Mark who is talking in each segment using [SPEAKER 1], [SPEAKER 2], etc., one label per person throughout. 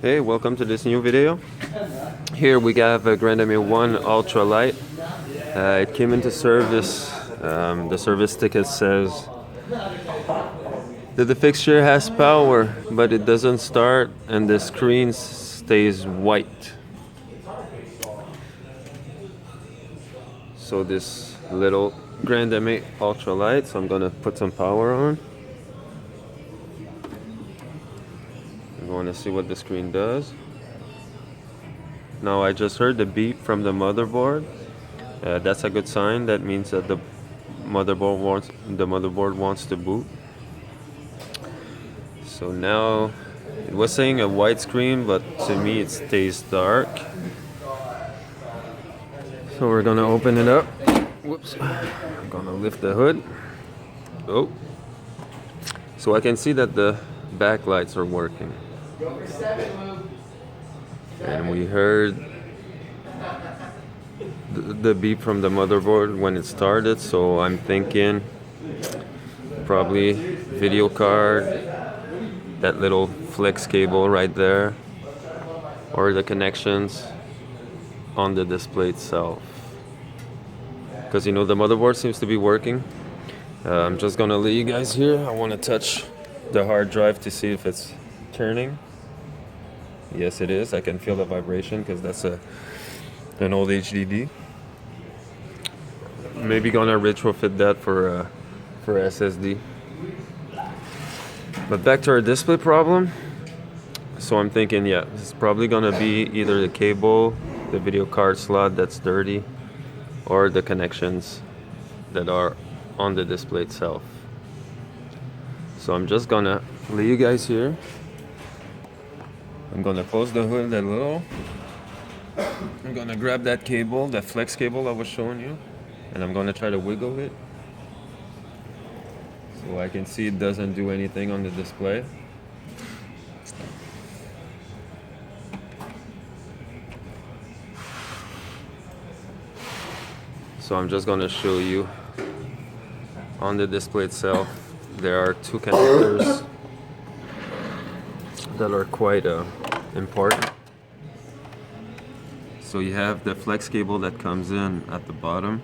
[SPEAKER 1] Hey, welcome to this new video. Here we have a Grand Ami 1 Ultra Light. It came into service. The service ticket says that the fixture has power, but it doesn't start and the screen stays white. So this little Grand Ami Ultra Light, so I'm gonna put some power on. I'm going to see what the screen does. Now I just heard the beep from the motherboard. That's a good sign. That means that the motherboard wants to boot. So now it was saying a white screen, but to me it stays dark. So we're gonna open it up. Whoops. I'm gonna lift the hood. Oh. So I can see that the backlights are working. And we heard the beep from the motherboard when it started, so I'm thinking probably video card, that little flex cable right there, or the connections on the display itself. Because you know the motherboard seems to be working. I'm just gonna leave you guys here. I want to touch the hard drive to see if it's turning. Yes, it is. I can feel the vibration because that's an old HDD. Maybe gonna retrofit that for SSD. But back to our display problem. So I'm thinking, yeah, it's probably gonna be either the cable, the video card slot that's dirty, or the connections that are on the display itself. So I'm just gonna leave you guys here. I'm gonna close the hood a little. I'm gonna grab that cable, that flex cable I was showing you, and I'm gonna try to wiggle it so I can see it doesn't do anything on the display. So I'm just gonna show you on the display itself. There are two connectors that are quite important. So you have the flex cable that comes in at the bottom,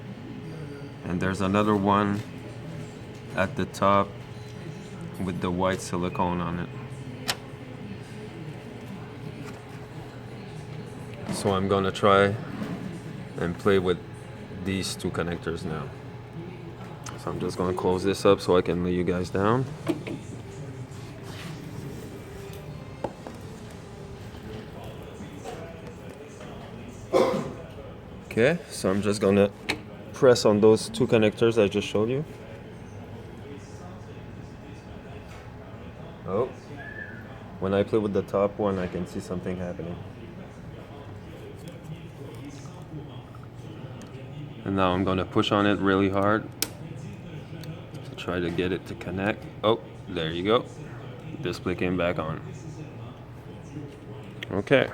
[SPEAKER 1] and there's another one at the top with the white silicone on it. So I'm gonna try and play with these two connectors now. So I'm just gonna close this up so I can lay you guys down. Okay, so I'm just gonna press on those two connectors I just showed you. Oh, when I play with the top one, I can see something happening. And now I'm gonna push on it really hard to try to get it to connect. Oh, there you go. Display came back on. Okay.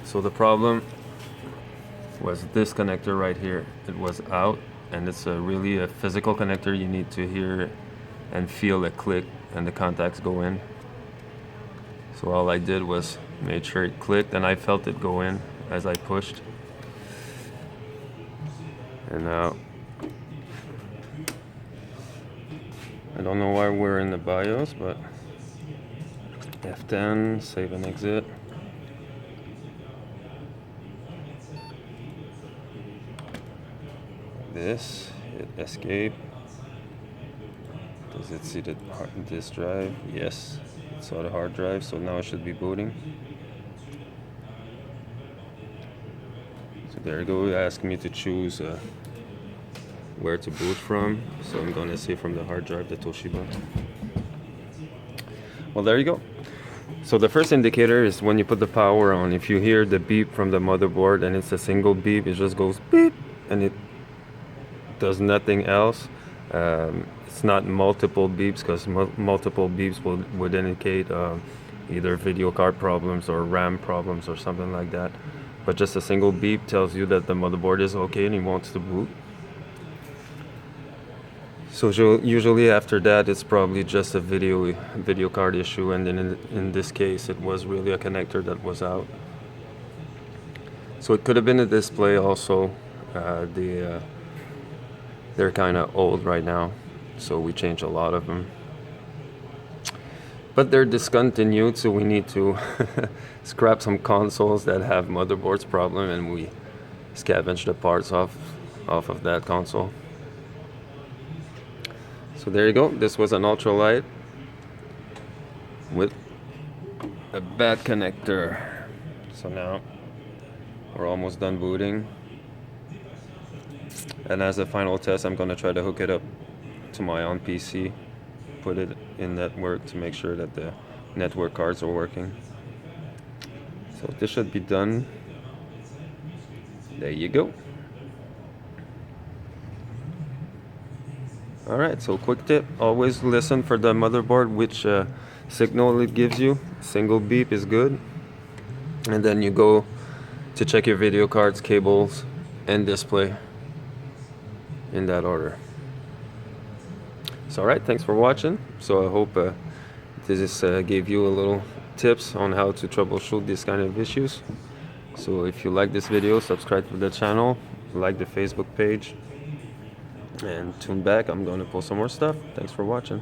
[SPEAKER 1] So the problem was this connector right here. It was out, and it's really a physical connector. You need to hear and feel a click and the contacts go in. So all I did was made sure it clicked, and I felt it go in as I pushed. And now I don't know why we're in the BIOS, but F10, save and exit. This, hit escape. Does it see the disk drive? Yes, it saw the hard drive, so now it should be booting. So there you go, ask me to choose where to boot from. So I'm gonna say from the hard drive, the Toshiba. Well, there you go. So the first indicator is when you put the power on. If you hear the beep from the motherboard and it's a single beep, it just goes beep and it does nothing else. It's not multiple beeps, because multiple beeps would indicate either video card problems or RAM problems or something like that. But just a single beep tells you that the motherboard is okay and it wants to boot. So usually after that, it's probably just a video card issue, and then in this case, it was really a connector that was out. So it could have been a display also. They're kind of old right now, so we changed a lot of them. But they're discontinued, so we need to scrap some consoles that have motherboards problem, and we scavenge the parts off of that console. So there you go. This was an ultralight with a bad connector. So now we're almost done booting. And as a final test, I'm going to try to hook it up to my own PC, put it in network to make sure that the network cards are working. So this should be done. There you go. Alright, so quick tip, always listen for the motherboard, which signal it gives you. Single beep is good. And then you go to check your video cards, cables, and display in that order. So alright, thanks for watching. So I hope this gave you a little tips on how to troubleshoot these kind of issues. So if you like this video, subscribe to the channel, like the Facebook page, and tune back. I'm going to post some more stuff. Thanks for watching.